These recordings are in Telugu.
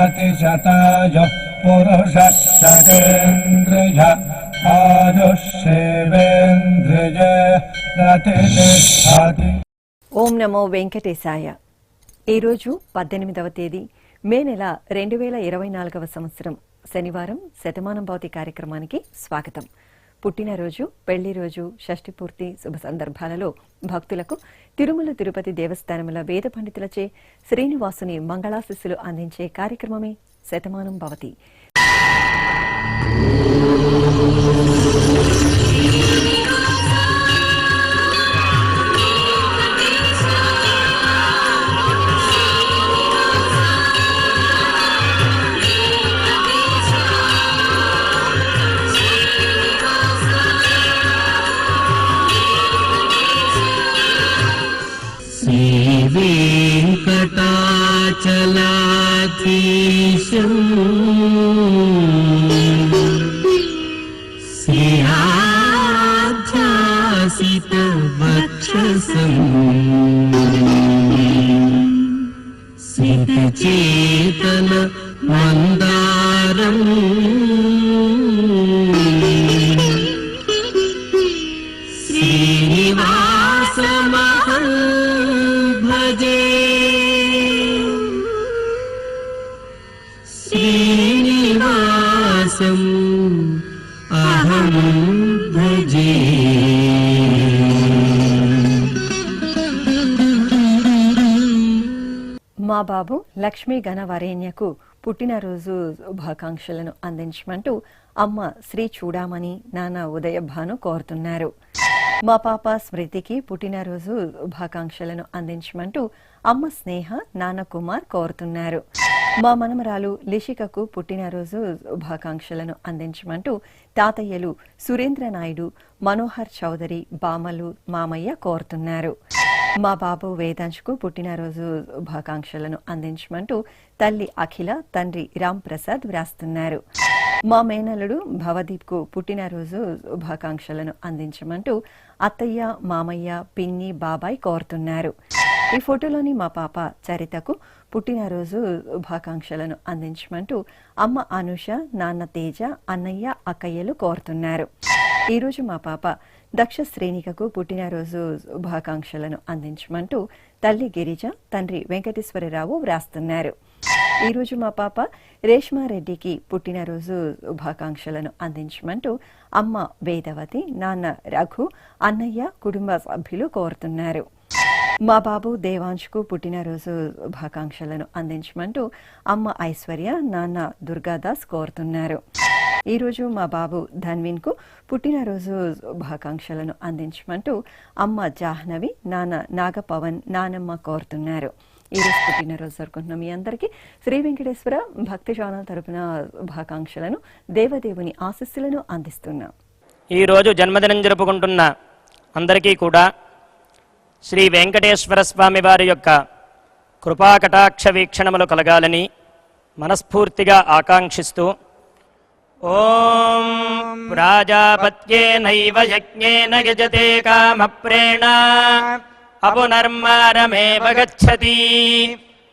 प्रतिशताय पुरुषः शतेन्द्रिय आयुष्येवेन्द्रिय प्रतिष्ठति। ఓం నమో వెంకటేశాయ. ఈరోజు 18వ తేదీ మే నెల 2024వ సంవత్సరం శనివారం శతమానం భవతి కార్యక్రమానికి స్వాగతం. పుట్టినరోజు, పెళ్లి రోజు, షష్ఠి పూర్తి శుభ సందర్భాలలో భక్తులకు తిరుమల తిరుపతి దేవస్థానముల వేద పండితులచే శ్రీనివాసుని మంగళాశిస్సులు అందించే కార్యక్రమమే శతమానం భవతి. శ్రీవేంకటాచలాధీశం శ్రీయాధ్యాసితవక్షసం సితచేతన మందారం శ్రీనివాసమహం భజే. శ్రీనివాసం అహం భజే. మా బాబు లక్ష్మీ గణవరేణ్యకు పుట్టినరోజు శుభాకాంక్షలను అందించమంటూ అమ్మ శ్రీ చూడామణి, నాన్న ఉదయభాను కోరుతున్నారు. మా పాప స్మృతికి పుట్టినరోజు శుభాకాంక్షలను అందించమంటూ అమ్మ స్నేహ, నాన్న కుమార్ కోరుతున్నారు. మా మనమరాలు లిషికకు పుట్టినరోజు శుభాకాంక్షలను అందించమంటూ తాతయ్యలు సురేంద్ర నాయుడు, మనోహర్ చౌదరి, బామలు, మామయ్య కోరుతున్నారు. మా బాబు వేదాంశ్కు పుట్టినరోజు శుభాకాంక్షలను అందించమంటూ తల్లి అఖిల, తండ్రి రామ్ ప్రసాద్ వ్రాస్తున్నారు. మా మేనల్లుడు భవదీప్కు పుట్టినరోజు శుభాకాంక్షలను అందించమంటూ అత్తయ్య, మామయ్య, పిన్ని, బాబాయ్ కోరుతున్నారు. ఈ ఫోటోలోని మా పాప చరితకు పుట్టినరోజు శుభాకాంక్షలను అందించమంటూ అమ్మ అనుష, నాన్న తేజ, అన్నయ్య, అక్కయ్యలు కోరుతున్నారు. ఈరోజు మా పాప దక్ష శ్రేణికకు పుట్టినరోజు శుభాకాంక్షలను అందించమంటూ తల్లి గిరిజ, తండ్రి వెంకటేశ్వరరావు వ్రాస్తున్నారు. ఈరోజు మా పాప రేష్మారెడ్డికి పుట్టినరోజు శుభాకాంక్షలను అందించమంటూ అమ్మ వేదవతి, నాన్న రఘు, అన్నయ్య, కుటుంబ సభ్యులు కోరుతున్నారు. మా బాబు దేవాంశ్కు పుట్టినరోజు శుభాకాంక్షలను అందించమంటూ అమ్మ ఐశ్వర్య, నాన్న దుర్గాదాస్ కోరుతున్నారు. ఈరోజు మా బాబు ధన్విన్కు పుట్టినరోజు శుభాకాంక్షలను అందించమంటూ అమ్మ జాహ్నవి, నాన్న నాగపవన్, నానమ్మ కోరుతున్నారు. ఈరోజు పుట్టినరోజు జరుపుకుంటున్న మీ అందరికీ శ్రీ వెంకటేశ్వర భక్తి ఛానల్ తరపున శుభాకాంక్షలను, దేవదేవుని ఆశీస్సులను అందిస్తున్నాం. ఈరోజు జన్మదినం జరుపుకుంటున్న అందరికీ కూడా శ్రీ వెంకటేశ్వర స్వామి వారి యొక్క కృపాకటాక్ష వీక్షణములు కలగాలని మనస్ఫూర్తిగా ఆకాంక్షిస్తూ ఓం ప్రాజాపత్యేనైవ యజ్ఞేన యజతే కామప్రేణ అపునర్మారమేవ గచ్చతి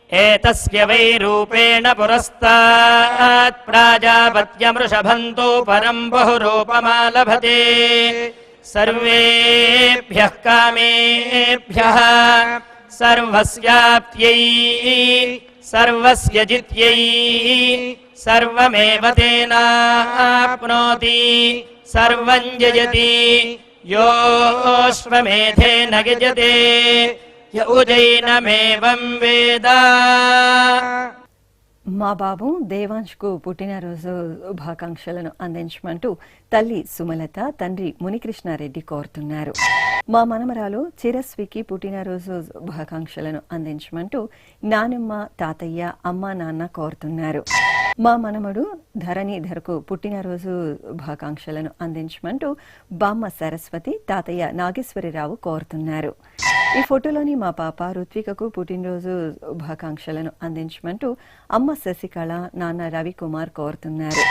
ఏతస్య వై రూపేణ పురస్తాత్ ప్రాజాపత్యమృషభంతో పరం బహురూపమాలభతే. సర్వేభ్యః కామేభ్యః సర్వస్యాప్త్యై సర్వస్య జిత్యై సర్వమేవ తేనాప్నోతి సర్వం జయతి యోశ్వమేధేన గజతే య ఉజైనమేవం వేద. మా బాబు దేవాంశ్కు పుట్టినరోజు శుభాకాంక్షలను అందించమంటూ తల్లి సుమలత, తండ్రి మునికృష్ణారెడ్డి కోరుతున్నారు. మా మనమరాలు చిరస్వికి పుట్టినరోజు శుభాకాంక్షలను అందించమంటూ నానమ్మ, తాతయ్య, అమ్మ, నాన్న కోరుతున్నారు. మా మనమడు ధరణీధర్కు పుట్టినరోజు శుభాకాంక్షలను అందించమంటూ బామ్మ సరస్వతి, తాతయ్య నాగేశ్వరరావు కోరుతున్నారు. ఈ ఫోటోలోని మా పాప రుత్వికకు పుట్టినరోజు శుభాకాంక్షలను అందించమంటూ అమ్మ శశికళ, నాన్న రవికుమార్ కోరుతున్నారు.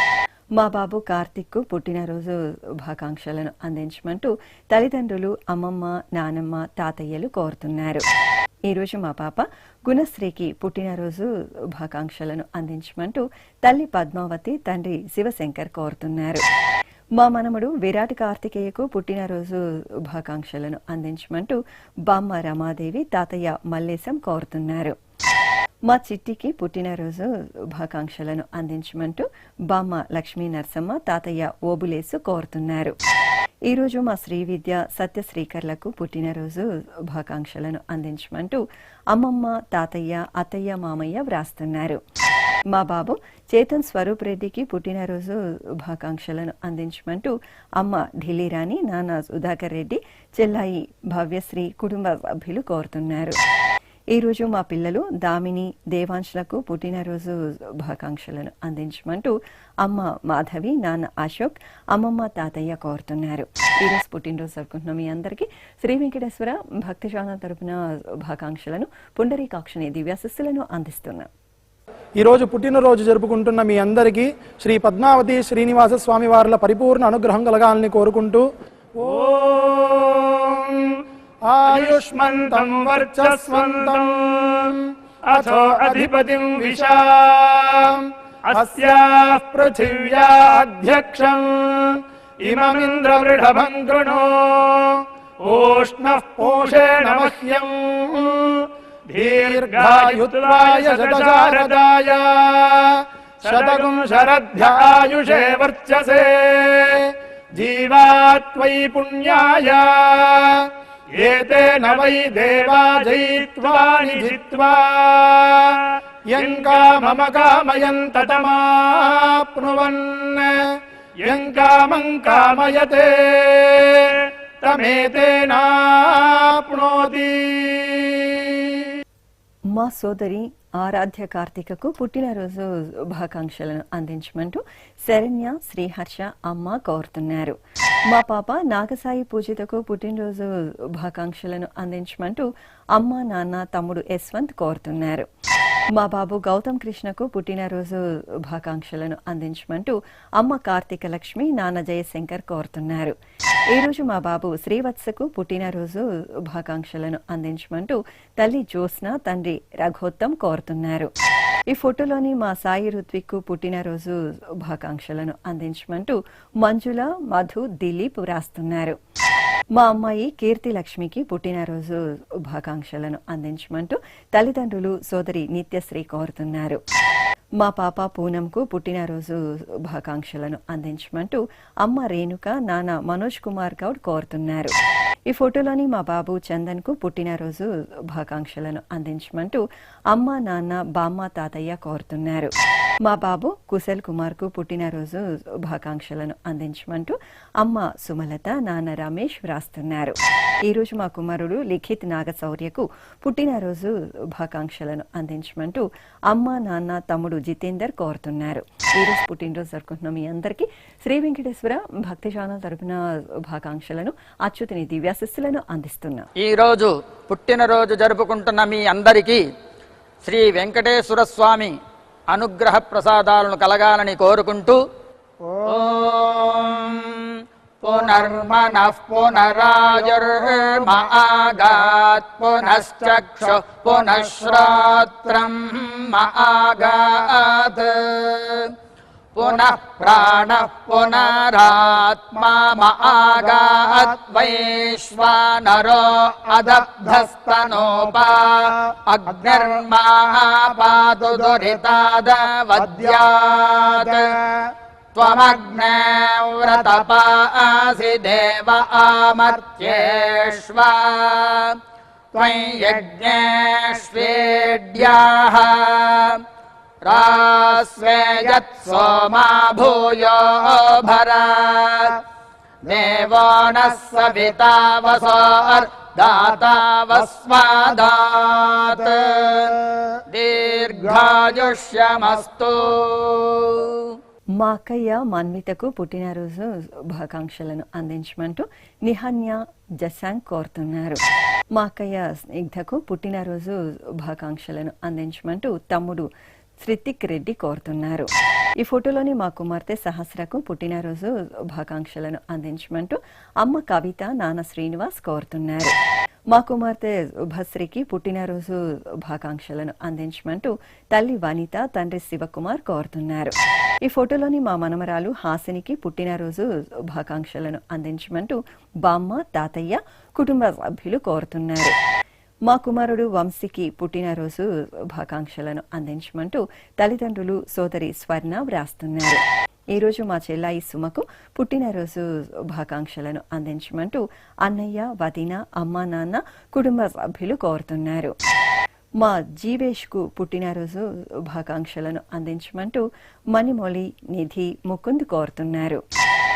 మా బాబు కార్తిక్ కు పుట్టినరోజు శుభాకాంక్షలను అందించమంటూ తల్లిదండ్రులు, అమ్మమ్మ, నానమ్మ, తాతయ్యలు కోరుతున్నారు. ఈరోజు మా పాప గుణశ్రీకి పుట్టినరోజు శుభాకాంక్షలను అందించమంటూ తల్లి పద్మావతి, తండ్రి శివశంకర్ కోరుతున్నారు. మా మనముడు విరాట్ కార్తికేయకు పుట్టినరోజు శుభాకాంక్షలను అందించమంటూ బామ్మ రమాదేవి, తాతయ్య మల్లేశం కోరుతున్నారు. మా చిట్టికి పుట్టినరోజు శుభాకాంక్షలను అందించమంటూ బామ్మ లక్ష్మీ నరసమ్మ, తాతయ్య ఓబులేసు కోరుతున్నారు. ఈరోజు మా శ్రీవిద్య, సత్యశ్రీకర్లకు పుట్టినరోజు శుభాకాంక్షలను అందించమంటూ అమ్మమ్మ, తాతయ్య, అత్తయ్య, మామయ్య వ్రాస్తున్నారు. మా బాబు చేతన్ స్వరూప్ రెడ్డికి పుట్టినరోజు శుభాకాంక్షలను అందించమంటూ అమ్మ ఢిల్లీరాణి, నాన్న సుధాకర్ రెడ్డి, చెల్లాయి భవ్యశ్రీ కుటుంబ సభ్యులు కోరుతున్నారు. ఈరోజు మా పిల్లలు దామిని, దేవాంశులకు పుట్టినరోజు శుభాకాంక్షలను అందించమంటూ అమ్మ మాధవి, నాన్న అశోక్, అమ్మమ్మ, తాతయ్య కోరుతున్నారు. ఈరోజు పుట్టినరోజు జరుపుకుంటున్న మీ అందరికీ శ్రీ వెంకటేశ్వర భక్తి ఛానల్ తరపున శుభాకాంక్షలను, పుండరీకాక్షని దివ్యాశిస్సులను అందిస్తున్నాం. ఈరోజు పుట్టినరోజు జరుపుకుంటున్న మీ అందరికీ శ్రీ పద్మావతి శ్రీనివాస స్వామి వార్ల పరిపూర్ణ అనుగ్రహం కలగాలని కోరుకుంటూ ఓం ఆయుష్మంతం వర్చస్వంతం అథో అధిపతిం విశాం అస్యాః పృథివ్యాధ్యక్షం ఇమమింద్రవృఢభం కృణో ఓష్ణః పోషేణ మహ్యం దీర్ఘాయుత్వాయ శతశారదాయ శతగుం శరధ్యాయుషే వర్చసే జీవాత్వై పుణ్యాయ ఏతేన వై దేవా జయిత్వా నిజిత్వా యం కామమ కామయం తతమాప్నువన్ యం కామం కామయతే తమేతేనాప్నోతి. మా సోదరి ఆరాధ్య కార్తికకు పుట్టినరోజు శుభాకాంక్షలను అందించమంటూ శరణ్య, శ్రీహర్ష, అమ్మ కోరుతున్నారు. మా పాప నాగసాయి పూజితకు పుట్టినరోజు శుభాకాంక్షలను అందించమంటూ అమ్మ, నాన్న, తమ్ముడు యశ్వంత్ కోరుతున్నారు. మా బాబు గౌతమ్ కృష్ణకు పుట్టినరోజు శుభాకాంక్షలను అందించమంటూ అమ్మ కార్తీక లక్ష్మి, నాన్న జయశంకర్ కోరుతున్నారు. ఈరోజు మా బాబు శ్రీవత్సకు పుట్టినరోజు శుభాకాంక్షలను అందించమంటూ తల్లి జ్యోత్స్న, తండ్రి రఘోత్తమ్ కోరుతున్నారు. ఈ ఫోటోలోని మా సాయి రుత్విక్ పుట్టినరోజు శుభాకాంక్షలను అందించమంటూ మంజుల, మధు, దిలీప్ వ్రాస్తున్నారు. మా అమ్మాయి కీర్తి లక్ష్మికి పుట్టినరోజు శుభాకాంక్షలను అందించమంటూ తల్లిదండ్రులు, సోదరి నిత్యశ్రీ కోరుతున్నారు. మా పాప పూనంకు పుట్టినరోజు శుభాకాంక్షలను అందించమంటూ అమ్మ రేణుక, నాన్న మనోజ్ కుమార్ గౌడ్ కోరుతున్నారు. ఈ ఫోటోలోని మా బాబు చందన్ కు పుట్టినరోజు శుభాకాంక్షలను అందించమంటూ అమ్మ, నాన్న, బామ్మ, తాతయ్య కోరుతున్నారు. మా బాబు కుశల్ కుమార్ కు పుట్టినరోజు శుభాకాంక్షలను అందించమంటూ అమ్మ సుమలత, నాన్న రమేష్ వ్రాస్తున్నారు. ఈరోజు మా కుమారుడు లిఖిత్ నాగశౌర్యకు పుట్టినరోజు శుభాకాంక్షలను అందించమంటూ అమ్మ, నాన్న, తమ్ముడు జితేందర్ కోరుతున్నారు. ఈరోజు పుట్టినరోజు జరుపుకుంటున్న మీ అందరికీ శ్రీ వెంకటేశ్వర భక్తి ఛానల్ తరపున శుభాకాంక్షలను, అచ్యుతుని దివ్యాశిస్సులను అందిస్తున్నాం. ఈరోజు పుట్టినరోజు జరుపుకుంటున్న మీ అందరికీ శ్రీ వెంకటేశ్వర స్వామి అనుగ్రహ ప్రసాదాలను కలగాలని కోరుకుంటూ ఓం పునర్మనః పునరాయుర్మాగాత్ పునశ్చక్షు పునఃశ్రోత్రం మాగాత్ పునః ప్రాణః పునరాత్మా మాగాత్ వైశ్వానరో అదబ్ధస్తనోపా అగ్నిర్మాపాతు దురితాదవద్యాత్ త్వమగ్నే వ్రతపాసి దేవ ఆమర్త్యేష్వ త్వం యజ్ఞేష్వేడ్యాః రాస్వేయత్ సోమా భూయో భర దేవో నః సవితా వసోర్దాతా వస్మాదాత్ దీర్ఘాయుష్యమస్తు. మా అక్కయ్య మన్వితకు పుట్టినరోజు శుభాకాంక్షలను అందించమంటూ నిహన్య జసాంగ్ కోరుతున్నారు. మా అక్కయ్య స్నిగ్ధకు పుట్టినరోజు శుభాకాంక్షలను అందించమంటూ తమ్ముడు శ్రితిక్ రెడ్డి కోరుతున్నారు. ఈ ఫోటోలోని మా కుమార్తె సహస్రకు పుట్టినరోజు శుభాకాంక్షలను అందించమంటూ అమ్మ కవిత, నాన్న శ్రీనివాస్ కోరుతున్నారు. మా కుమార్తె భస్రికి పుట్టినరోజు శుభాకాంక్షలను అందించమంటూ తల్లి వనిత తండ్రి శివకుమార్ కోరుతున్నారు. ఈ ఫోటోలోని మా మనమరాలు హాసినికి పుట్టినరోజు శుభాకాంక్షలను అందించమంటూ బామ్మ తాతయ్య కుటుంబ సభ్యులు కోరుతున్నారు. మా కుమారుడు వంశీకి పుట్టినరోజు శుభాకాంక్షలను అందించమంటూ తల్లిదండ్రులు సోదరి స్వర్ణ వ్రాస్తున్నారు. ఈ రోజు మా చెల్లాయి సుమకు పుట్టినరోజు శుభాకాంక్షలను అందించమంటూ అన్నయ్య వదిన అమ్మ నాన్న కుటుంబ సభ్యులు కోరుతున్నారు. మా జీవేష్ కు పుట్టినరోజు శుభాకాంక్షలను అందించమంటూ మణిమొళి నిధి ముకుంద్ కోరుతున్నారు.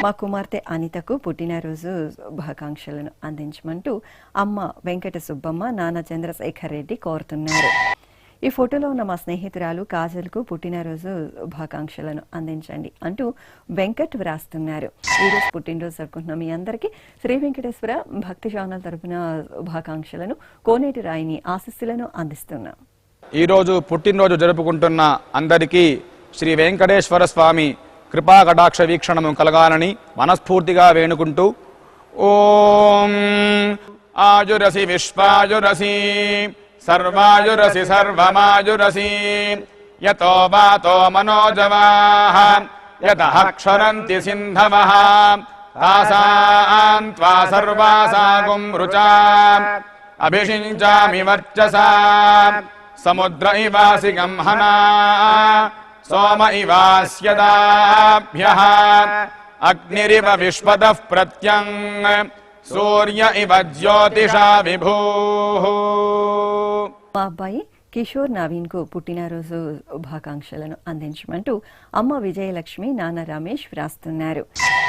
మా కుమార్తె అనితకు పుట్టినరోజు శుభాకాంక్షలను అందించమంటూ అమ్మ వెంకట సుబ్బమ్మ నాన్న చంద్రశేఖర్ రెడ్డి కోరుతున్నారు. ఈ ఫోటోలో ఉన్న మా స్నేహితురాలు కాజల్కు పుట్టినరోజు శుభాకాంక్షలను అందించండి అంటూ వెంకట్ వ్రాస్తున్నారు. ఈరోజు పుట్టినరోజు జరుపుకుంటున్న మీ అందరికీ శ్రీ వెంకటేశ్వర భక్తి ఛానల్ తరపున శుభాకాంక్షలను కోనేటి రాయిని ఆశీస్సులను అందిస్తున్నాం. ఈరోజు పుట్టినరోజు జరుపుకుంటున్న అందరికీ శ్రీ వెంకటేశ్వర స్వామి కృపా కటాక్ష వీక్షణము కలగాలని మనస్ఫూర్తిగా వేణుకుంటూ ఓం ఆయురసి విశ్వాయురసి సర్వాయురసి సర్వమాయురసి యతో వాతో మనోజవాః యతః క్షరంతి సింధవః తాసాం త్వా సర్వాసాగుం రుచాం అభిషించామి వర్చసా సముద్ర ఇవాసి గంహనా సోమ ఇవాస్యదాభ్యః అగ్నిరివ విశ్వతః ప్రత్యంగ్ సూర్య ఇవ జ్యోతిషా విభూః. మా అబ్బాయి కిషోర్ నవీన్ కు పుట్టినరోజు శుభాకాంక్షలను అందించమంటూ అమ్మ విజయలక్ష్మి నాన్న రమేష్ వ్రాస్తున్నారు.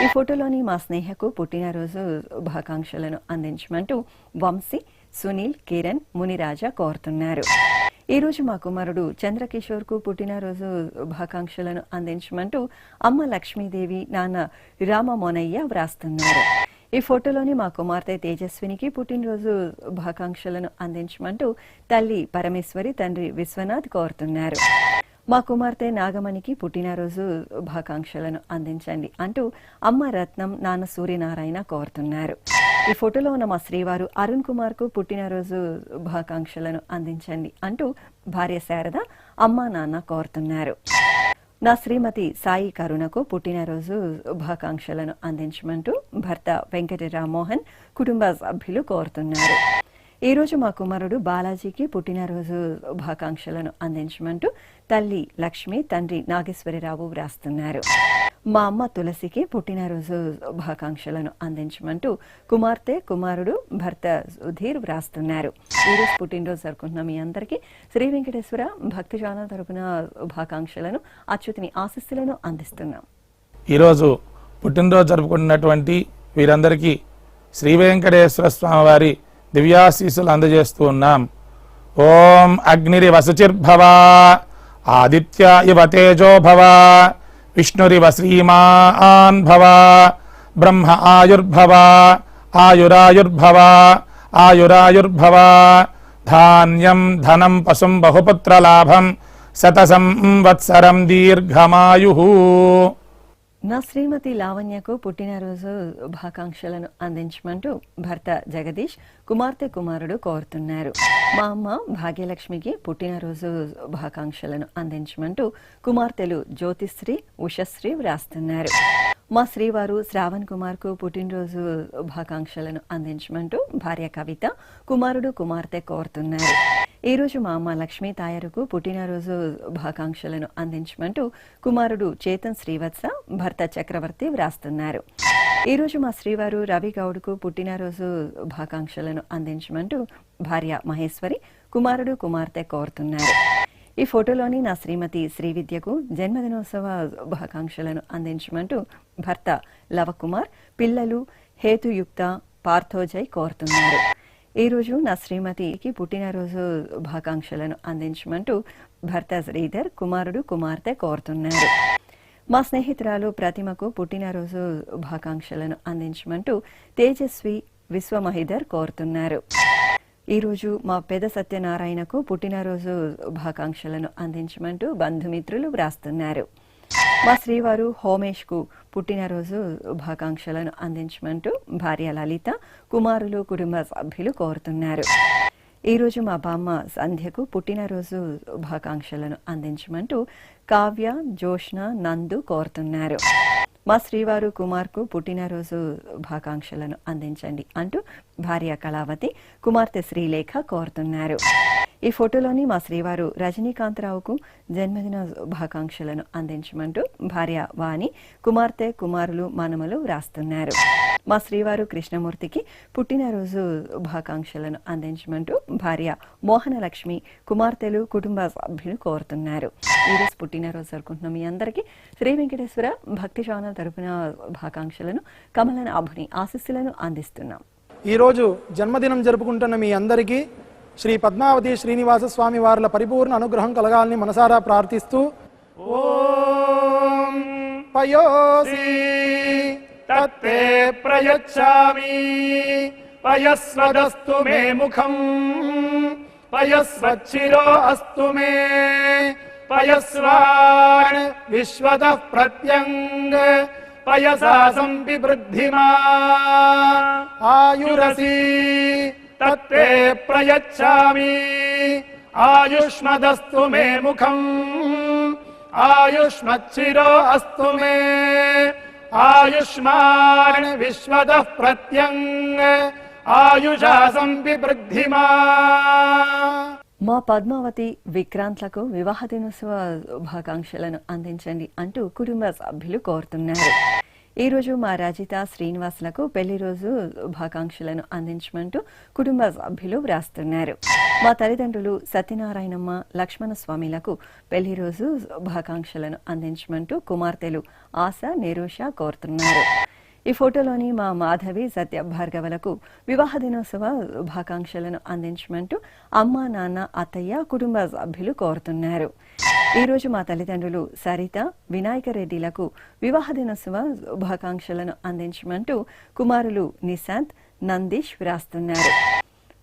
ఈ ఫోటోలోని మా స్నేహకు పుట్టినరోజు శుభాకాంక్షలను అందించమంటూ వంశీ సునీల్ కిరణ్ మునిరాజా కోరుతున్నారు. ఈ రోజు మా కుమారుడు చంద్రకిషోర్ కు పుట్టినరోజు శుభాకాంక్షలను అందించమంటూ అమ్మ లక్ష్మీదేవి నాన్న రామమోనయ్య వ్రాస్తున్నారు. ఈ ఫోటోలోని మా కుమార్తె తేజస్వినికి పుట్టినరోజు శుభాకాంక్షలను అందించమంటూ తల్లి పరమేశ్వరి తండ్రి విశ్వనాథ్ కోరుతున్నారు. మా కుమార్తె నాగమణికి పుట్టినరోజు శుభాకాంక్షలను అందించండి అంటూ అమ్మ రత్నం నాన్న సూర్యనారాయణ కోరుతున్నారు. ఈ ఫోటోలో ఉన్న మా శ్రీవారు అరుణ్ కుమార్ కు పుట్టినరోజు శుభాకాంక్షలను అందించండి అంటూ భార్య శారద అమ్మ నాన్న కోరుతున్నారు. నా శ్రీమతి సాయి కరుణకు పుట్టినరోజు శుభాకాంక్షలను అందించమంటూ భర్త వెంకట రామ్మోహన్ కుటుంబ సభ్యులు కోరుతున్నారు. ఈ రోజు మా కుమారుడు బాలాజీకి పుట్టినరోజు శుభాకాంక్షలను అందించమంటూ తల్లి లక్ష్మి తండ్రి నాగేశ్వరరావు వ్రాస్తున్నారు. మా అమ్మ తులసికి పుట్టినరోజు శుభాకాంక్షలను అందించమంటూ కుమార్తె కుమారుడు భర్త సుధీర్ వ్రాస్తున్నారు. ఈరోజు పుట్టినరోజు జరుపుకుంటున్న మీ అందరికీ శ్రీ వెంకటేశ్వర భక్తి ఛానల్ తరపున శుభాకాంక్షలను అచ్యుతిని ఆశీస్సులను అందిస్తున్నాం. ఈరోజు పుట్టినరోజు జరుపుకుంటున్నటువంటి వీరందరికీ శ్రీ వెంకటేశ్వర స్వామి వారి దివ్యాశీస్సులు అందజేస్తూ ఉన్నాం. ఓం అగ్నిరి వసుచిర్భవ ఆదిత్య ఇవ తేజో భవ విష్ణురివ శ్రీమాన్ భవ బ్రహ్మ ఆయుర్భవ ఆయురాయుర్భవ ఆయురాయుర్భవ ధాన్యం ధనం పశుం బహుపుత్రలాభం శత సంవత్సరం దీర్ఘమాయుః. నా శ్రీమతి లావణ్యకు పుట్టినరోజు శుభాకాంక్షలను అందించమంటూ భర్త జగదీష్ కుమార్తె కుమారుడు కోరుతున్నారు. మా అమ్మ భాగ్యలక్ష్మికి పుట్టినరోజు శుభాకాంక్షలను అందించమంటూ కుమార్తెలు జ్యోతిశ్రీ ఉషశ్రీ వ్రాస్తున్నారు. మా శ్రీవారు శ్రావణ్ కుమార్ కు పుట్టినరోజు శుభాకాంక్షలను అందించమంటూ భార్య కవిత కుమారుడు కుమార్తె కోరుతున్నారు. ఈ రోజు మా అమ్మ లక్ష్మీ తాయారుకు పుట్టినరోజు శుభాకాంక్షలను అందించమంటూ కుమారుడు చేతన్ శ్రీవత్స భర్త చక్రవర్తి వ్రాస్తున్నారు. ఈ రోజు మా శ్రీవారు రవి గౌడ్కు పుట్టినరోజు శుభాకాంక్షలను అందించమంటూ భార్య మహేశ్వరి కుమారుడు కుమార్తె కోరుతున్నారు. ఈ ఫోటోలోని నా శ్రీమతి శ్రీవిద్యకు జన్మదినోత్సవ శుభాకాంక్షలను అందించమంటూ భర్త లవకుమార్ పిల్లలు హేతుయుక్త పార్థోజయ్ కోరుతున్నారు. ఈ రోజు నా శ్రీమతికి పుట్టినరోజు శుభాకాంక్షలను అందించమంటూ భర్త శ్రీధర్ కుమారుడు కుమార్తె కోరుతున్నారు. మా స్నేహితురాలు ప్రతిమకు పుట్టినరోజు శుభాకాంక్షలను అందించమంటూ తేజస్వి విశ్వమహిధర్ కోరుతున్నారు. ఈ రోజు మా పెద సత్యనారాయణకు పుట్టినరోజు శుభాకాంక్షలను అందించమంటూ బంధుమిత్రులు వ్రాస్తున్నారు. మా శ్రీవారు హోమేష్కు పుట్టినరోజు శుభాకాంక్షలను అందించమంటూ భార్య లలిత, కుమారులు, కుటుంబ సభ్యులు కోరుతున్నారు. ఈరోజు మా బామ్మ సంధ్యకు పుట్టినరోజు శుభాకాంక్షలను అందించమంటూ కావ్య, జోష్న, నందు కోరుతున్నారు. మా శ్రీవారు కుమార్కు పుట్టినరోజు శుభాకాంక్షలను అందించండి అంటూ భార్య కళావతి, కుమార్తె శ్రీలేఖ కోరుతున్నారు. ఈ ఫోటోలోని మా శ్రీవారు రజనీకాంతరావుకు జన్మదిన శుభాకాంక్షలను అందించమంటూ భార్య వాణి, కుమార్తె, కుమారులు, మనమలు వ్రాస్తున్నారు. మా శ్రీవారు కృష్ణమూర్తికి పుట్టినరోజు శుభాకాంక్షలను అందించమంటూ భార్య మోహనలక్ష్మి, కుమార్తెలు, కుటుంబ సభ్యులు కోరుతున్నారు. ఈరోజు పుట్టినరోజు జరుపుకుంటున్న మీ అందరికీ శ్రీ వెంకటేశ్వర భక్తి ఛానల్ తరపున శుభాకాంక్షలను, కమలన అభుని ఆశీస్సులను అందిస్తున్నాం. ఈరోజు జన్మదినం జరుపుకుంటున్న మీ అందరికీ శ్రీ పద్మావతి శ్రీనివాస స్వామి వార్ల పరిపూర్ణ అనుగ్రహం కలగాలని మనసారా ప్రార్థిస్తూ ఓం పయోసి తత్తే ప్రయచ్చామి పయస్వదస్తు మే ముఖం పయస్వచ్చిరో అస్తు మే పయస్వాన్ విశ్వతః ప్రత్యంగ పయసా సంపివృద్ధిమా ఆయురసి తత్తే ప్రయచ్చామి ఆయుష్మదస్తు మే ముఖం ఆయుష్మచ్చిరో అస్తు మే ఆయుష్మాన్ విశ్వతః ప్రత్యంగ ఆయుషా సంపివృద్ధిమా. మా పద్మావతి, విక్రాంత్లకు వివాహ దినోత్సవ శుభాకాంక్షలను అందించండి అంటూ కుటుంబ సభ్యులు కోరుతున్నారు. ఈరోజు మా రజిత, శ్రీనివాసులకు పెళ్లి రోజు శుభాకాంక్షలను అందించమంటూ కుటుంబ సభ్యులు వ్రాస్తున్నారు. మా తల్లిదండ్రులు సత్యనారాయణమ్మ, లక్ష్మణ స్వామిలకు పెళ్లి రోజు శుభాకాంక్షలను అందించమంటూ కుమార్తెలు ఆశ, నిరూష కోరుతున్నారు. ఈ ఫోటోలోని మా మాధవి, సత్య భార్గవలకు వివాహ దినోత్సవ శుభాకాంక్షలను అందించమంటూ అమ్మ, నాన్న, అత్తయ్య, కుటుంబ సభ్యులు కోరుతున్నారు. ఈరోజు మా తల్లిదండ్రులు సరిత, వినాయక రెడ్డిలకు వివాహ దినోత్సవ శుభాకాంక్షలను అందించమంటూ కుమారులు నిశాంత్, నందీష్ వ్రాస్తున్నారు.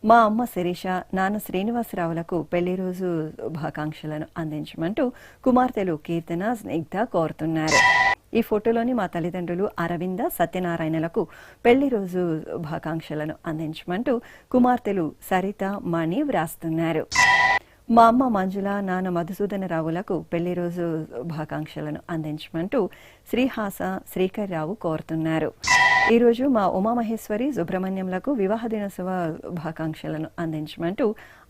మా అమ్మ శిరీష, నాన్న శ్రీనివాసరావులకు పెళ్లి రోజు శుభాకాంక్షలను అందించమంటూ కుమార్తెలు కీర్తన, స్నిగ్ధ కోరుతున్నారు. ఈ ఫోటోలోని మా తల్లిదండ్రులు అరవింద, సత్యనారాయణలకు పెళ్లి రోజు శుభాకాంక్షలను అందించమంటూ కుమార్తెలు సరిత, మణి వ్రాస్తున్నారు. మా అమ్మ మంజుల, నాన్న మధుసూదనరావులకు పెళ్లి రోజు శుభాకాంక్షలను అందించమంటూ శ్రీహాస, శ్రీకర్ రావు కోరుతున్నారు. ఈరోజు మా ఉమామహేశ్వరి, సుబ్రహ్మణ్యంలకు వివాహ దినోత్సవ శుభాకాంక్షలను అందించమంటూ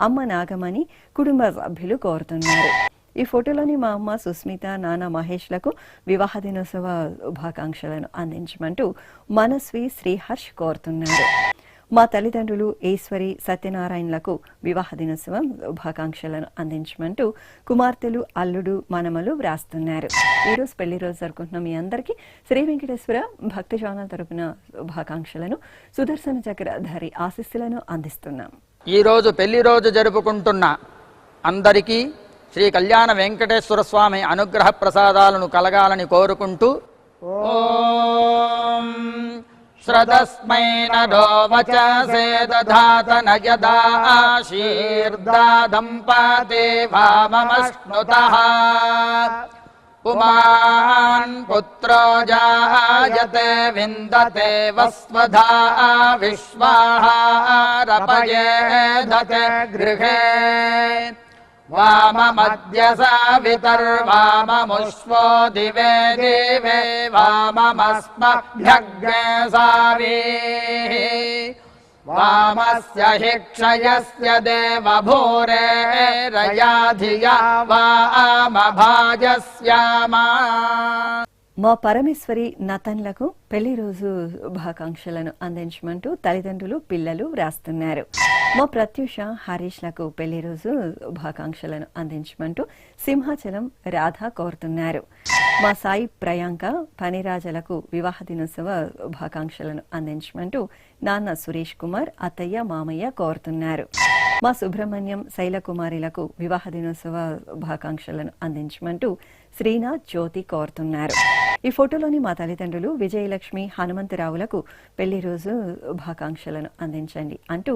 అమ్మ నాగమణి, కుటుంబ సభ్యులు కోరుతున్నారు. ఈ ఫోటోలోని మా అమ్మ సుస్మిత, నాన్న మహేష్లకు వివాహ దినోత్సవ శుభాకాంక్షలను అందించమంటూ మనస్వి, శ్రీహర్ష్ కోరుతున్నారు. మా తల్లిదండ్రులు ఈశ్వరి, సత్యనారాయణలకు వివాహ దినోత్సవం శుభాకాంక్షలను అందించమంటూ కుమార్తెలు, అల్లుడు, మనమలు వ్రాస్తున్నారు. ఈరోజు పెళ్లి రోజు జరుపుకుంటున్న మీ అందరికీ శ్రీ వెంకటేశ్వర భక్తి ఛానల్ తరపున శుభాకాంక్షలను, సుదర్శన చక్రధారి ఆశీస్సులను అందిస్తున్నాం. ఈరోజు పెళ్లి రోజు జరుపుకుంటున్న అందరికీ శ్రీ కళ్యాణ వెంకటేశ్వర స్వామి అనుగ్రహ ప్రసాదాలను కలగాలని కోరుకుంటూ ఓం శ్రదస్మై నరో వచసే దధాత నయదా ఆశీర్దాదంపతే వామమశ్నుతః పుమాన్ పుత్రో జాయతే విందతే వస్వధా విశ్వాహారపయేధతే గృహే వామమద్య సావితర్వామముష్వో దివే దివే వామమస్మభ్యగ్నే సావీః వామస్య హి క్షయస్య దేవభూరే రయాధియా వామభాజస్యామా. మా పరమేశ్వరి నతన్లకు పెళ్లి రోజు శుభాకాంక్షలను అందించమంటూ తల్లిదండ్రులు, పిల్లలు వ్రాస్తున్నారు. మా ప్రత్యూష, హరీష్లకు పెళ్లి రోజు శుభాకాంక్షలను అందించమంటూ సింహాచలం రాధ కోరుతున్నారు. మా సాయి ప్రియాంక, పనిరాజలకు వివాహ దినోత్సవ శుభాకాంక్షలను అందించమంటూ నాన్న సురేష్ కుమార్, అత్తయ్య, మామయ్య కోరుతున్నారు. మా సుబ్రహ్మణ్యం, శైలకుమారిలకు వివాహ దినోత్సవ శుభాకాంక్షలను అందించమంటూ శ్రీనాథ్, జ్యోతి కోరుతున్నారు. ఈ ఫోటోలోని మా తల్లిదండ్రులు విజయలక్ష్మి, హనుమంతరావులకు పెళ్లి రోజు శుభాకాంక్షలను అందించండి అంటూ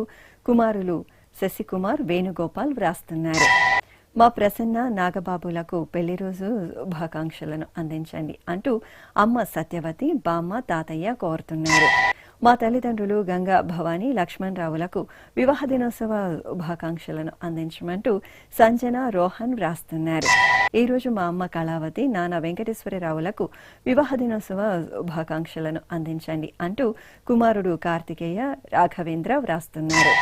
కుమారులు శశికుమార్, వేణుగోపాల్ వ్రాస్తున్నారు. మా ప్రసన్న నాగబాబులకు పెళ్లి రోజు శుభాకాంక్షలను అందించండి అంటూ అమ్మ సత్యవతి బామ్మ తాతయ్య కోరుతున్నారు. మా తల్లిదండ్రులు గంగా భవానీ లక్ష్మణ్ రావులకు వివాహ దినోత్సవ శుభాకాంక్షలను అందించమంటూ సంజన రోహన్ వ్రాస్తున్నారు. ఈ రోజు మా అమ్మ కళావతి నాన్న వెంకటేశ్వరరావులకు వివాహ దినోత్సవ శుభాకాంక్షలను అందించండి అంటూ కుమారుడు కార్తికేయ రాఘవేంద్ర వ్రాస్తున్నారు.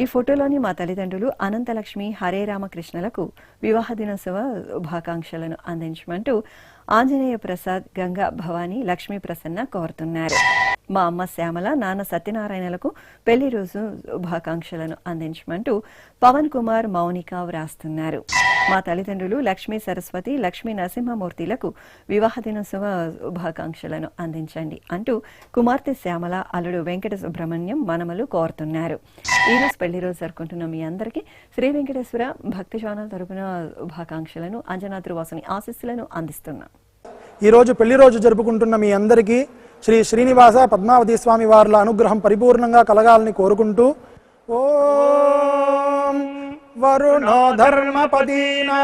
ఈ ఫోటోలోని మా తల్లిదండ్రులు అనంతలక్ష్మి హరే రామకృష్ణలకు వివాహ దినోత్సవ శుభాకాంక్షలను అందించమంటూ ఆంజనేయ ప్రసాద్ గంగా భవానీ లక్ష్మీ ప్రసన్న కోరుతున్నారు. మా అమ్మ శ్యామల నాన్న సత్యనారాయణలకు పెళ్లి రోజు శుభాకాంక్షలను అందించమంటూ పవన్ కుమార్ మౌనిక వ్రాస్తున్నారు. మా తల్లిదండ్రులు లక్ష్మీ సరస్వతి లక్ష్మీ నరసింహమూర్తిలకు వివాహ దినోత్సవ శుభాకాంక్షలను అందించండి అంటూ కుమార్తె శ్యామల అల్లుడు వెంకట సుబ్రహ్మణ్యం మనమలు కోరుతున్నారు. ఈ రోజు పెళ్లి రోజు జరుపుకుంటున్న మీ అందరికీ శ్రీ వెంకటేశ్వర భక్తి ఛానల్ తరపున శుభాకాంక్షలను అంజనాద్రివాసుని ఆశీస్సులను అందిస్తున్నాం. ఈ రోజు పెళ్లి రోజు జరుపుకుంటున్న మీ అందరికీ శ్రీ శ్రీనివాస పద్మావతి స్వామి వార్ల అనుగ్రహం పరిపూర్ణంగా కలగాలని కోరుకుంటూ ఓం వరుణో ధర్మపదీనాం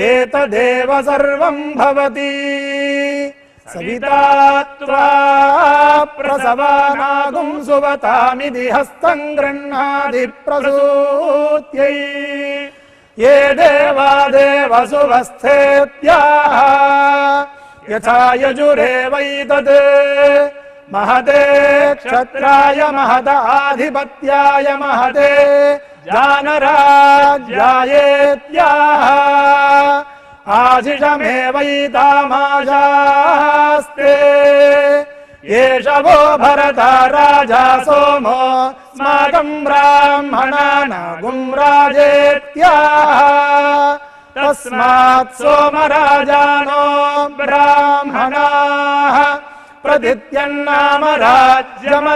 ఏతదేవ సర్వం భవతి సవితా త్వా ప్రసవానాగుం సువతామిది హస్తం గృహ్ణాది ప్రసూత్యై ఏ దేవా దేవసువస్థేత్యాః యథా యజురేవైతద్ మహతే క్షత్రాయ మహదాధిపత్యాయ మహతే జానరాజ్యాయేత్యాః ఆశిషమేవైతామాశాస్తే ఏషవో భరత రాజా సోమో స్మాకం బ్రాహ్మణానాగుం రాజేత్యాః తస్మాత్ సోమరాజానో బ్రాహ్మణాః ప్రతిత్యన్నామ రాజ్యమధాయిత్యాః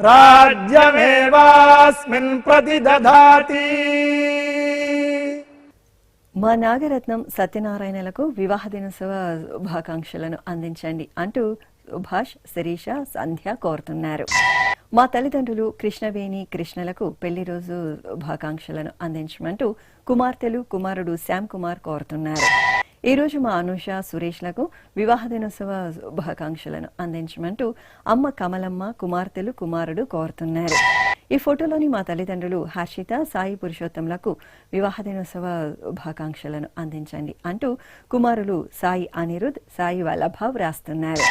రాజ్యమేవాస్మిన్ ప్రతిదధాతి. మా నాగరత్నం సత్యనారాయణలకు వివాహ దినోత్సవ శుభాకాంక్షలను అందించండి అంటూ సుభాష్ శిరీష సంధ్య కోరుతున్నారు. మా తల్లిదండ్రులు కృష్ణవేణి కృష్ణలకు పెళ్లి రోజు శుభాకాంక్షలను అందించమంటూ కుమార్తెలు కుమారుడు శ్యామ్ కుమార్ కోరుతున్నారు. ఈ రోజు మా అనుష సురేష్లకు వివాహ దినోత్సవ శుభాకాంక్షలను అందించమంటూ అమ్మ కమలమ్మ కుమార్తెలు కుమారుడు కోరుతున్నారు. ఈ ఫోటోలోని మా తల్లిదండ్రులు హర్షిత సాయి పురుషోత్తంలకు వివాహ దినోత్సవ శుభాకాంక్షలను అందించండి అంటూ కుమారులు సాయి అనిరుద్ సాయి వల్లభ వ్రాస్తున్నారు.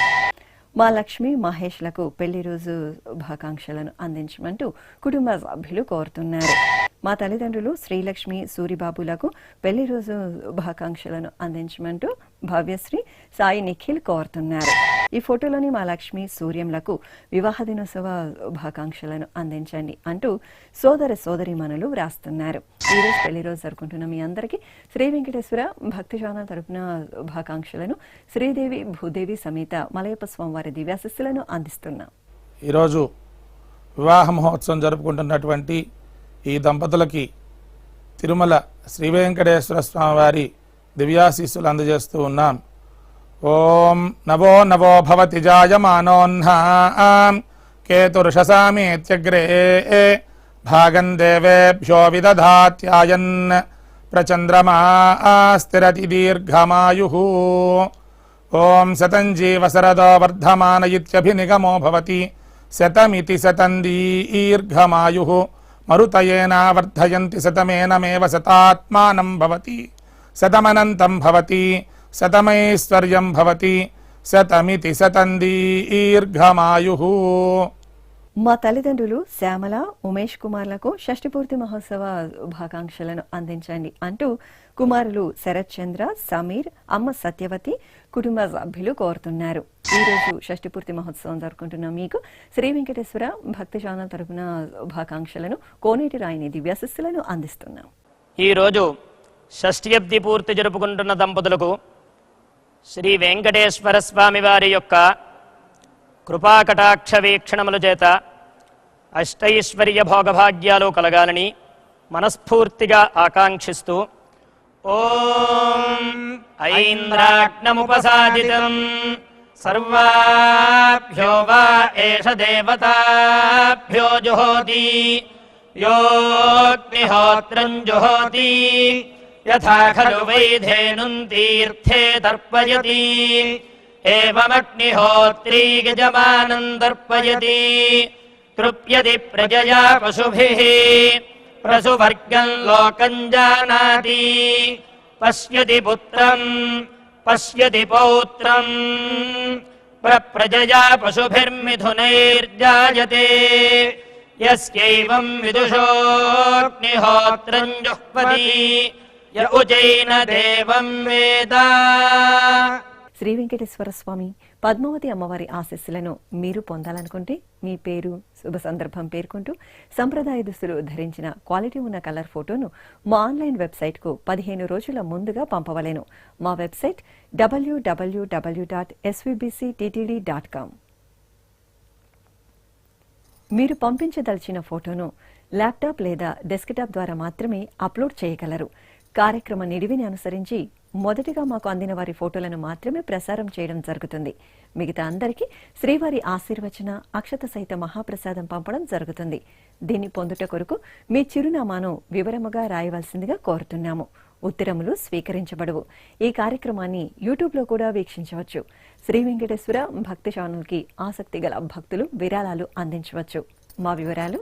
మా లక్ష్మి మహేష్లకు పెళ్లి రోజు శుభాకాంక్షలను అందించమంటూ కుటుంబ సభ్యులు కోరుతున్నారు. మా తల్లిదండ్రులు శ్రీలక్ష్మి సూరిబాబులకు పెళ్లి రోజు శుభాకాంక్షలను అందించమంటూ భవ్యశ్రీ సాయి నిఖిల్ కోరుతున్నారు. ఈ ఫోటోలోని మా లక్ష్మి సూర్యంలకు వివాహ దినోత్సవ శుభాకాంక్షలను అందించండి అంటూ సోదర సోదరీమణులు వ్రాస్తున్నారు. ఈ రోజు పెళ్లి రోజు జరుపుకుంటున్న మీ అందరికీ శ్రీ వెంకటేశ్వర భక్తి ఛానల్ తరపున శుభాకాంక్షలను శ్రీదేవి భూదేవి సమేత మలయప్ప స్వామివారి దివ్యాశిస్సులను అందిస్తున్నాం. ఈరోజు వివాహ మహోత్సవం జరుపుకుంటున్నటువంటి ఈ దంపతులకి తిరుమల శ్రీ వెంకటేశ్వర స్వామివారి దివ్యాశీస్సులు అందజేస్తూ ఉన్నాం. ఓం నవో నవో భవతి జాయమానోన్హాం కేతుర్షసామేత్యగ్రే భాగం దేవేభ్యో విదధాత్యాయన్ ప్రచంద్రమా స్థిరతి దీర్ఘమాయుః. ఓం శతం జీవశరదో వర్ధమాన ఇత్యభినిగమో భవతి శతమితి శతం దీర్ఘమాయుః. మరుతయేన వర్ధయంతి శతమేనమేవ శతాత్మానం భవతి శతమనంతం భవతి శతమైశ్వర్యం భవతి శతమితి శతం దీర్ఘమాయుః. మా తల్లిదండ్రులు శ్యామల ఉమేష్ కుమార్లకు షష్ఠిపూర్తి మహోత్సవ శుభాకాంక్షలను అందించండి అంటూ కుమారులు శరత్ చంద్ర సమీర్ అమ్మ సత్యవతి కుటుంబ సభ్యులు కోరుతున్నారు. ఈ రోజు షష్ఠిపూర్తి మహోత్సవం జరుపుకుంటున్న మీకు శ్రీ వెంకటేశ్వర భక్తి ఛానల్ తరపున శుభాకాంక్షలను కోనేటి రాయిని దివ్యాశిస్సులను అందిస్తున్నాం. ఈ రోజు షష్ఠ్యబ్ది పూర్తి జరుపుకుంటున్న దంపతులకు శ్రీ వెంకటేశ్వర స్వామి వారి యొక్క కృపాకటాక్ష వీక్షణముల చేత అష్టైశ్వర్య భోగభాగ్యాలు కలగాలని మనస్ఫూర్తిగా ఆకాంక్షిస్తూ ఓం ఐంద్రాగ్నముపసాదితం సర్వాభ్యో వా ఏష దేవతాభ్యో జుహోతి योऽग्निहोत्रम् जुहोति यथा खलु वैधेनुम् तीर्थे तर्पयति एवमग्निहोत्री यजमानम् तर्पयति तृप्यति प्रजया पशुभिः प्रसुवर्गम् लोकम् जानाति पश्यति पुत्रम् पश्यति पौत्रम् प्रजया पशुभिर्मिथुनैर्जायते यस्यैवम् विदुषोऽग्निहोत्रम् जुह्वति य उजैन देवम् वेद. శ్రీ వెంకటేశ్వర స్వామి పద్మావతి అమ్మవారి ఆశీస్సులను మీరు పొందాలనుకుంటే మీ పేరు శుభ సందర్భం పేర్కొంటూ సంప్రదాయ దుస్తులు ధరించిన క్వాలిటీ ఉన్న కలర్ ఫోటోను మా ఆన్లైన్ వెబ్సైట్కు 15 రోజుల ముందుగా పంపవలెను. మా వెబ్సైట్ www.svbcttd.com. మీరు పంపించదలిచిన ఫోటోను ల్యాప్టాప్ లేదా డెస్క్టాప్ ద్వారా మాత్రమే అప్లోడ్ చేయగలరు. కార్యక్రమ నిడివిని అనుసరించి మొదటిగా మాకు అందిన వారి ఫోటోలను మాత్రమే ప్రసారం చేయడం జరుగుతుంది. మిగతా అందరికీ శ్రీవారి ఆశీర్వచన అక్షత సహిత మహాప్రసాదం పంపడం జరుగుతుంది. దీన్ని పొందుట కొరకు మీ చిరునామాను వివరముగా రాయవలసిందిగా కోరుతున్నాము. ఉత్తరములు స్వీకరించబడవు. ఈ కార్యక్రమాన్ని యూట్యూబ్లో కూడా వీక్షించవచ్చు. శ్రీ వెంకటేశ్వర భక్తి ఛానల్కి ఆసక్తి గల భక్తులు విరాళాలు అందించవచ్చు. మా వివరాలు: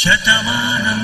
శతమానం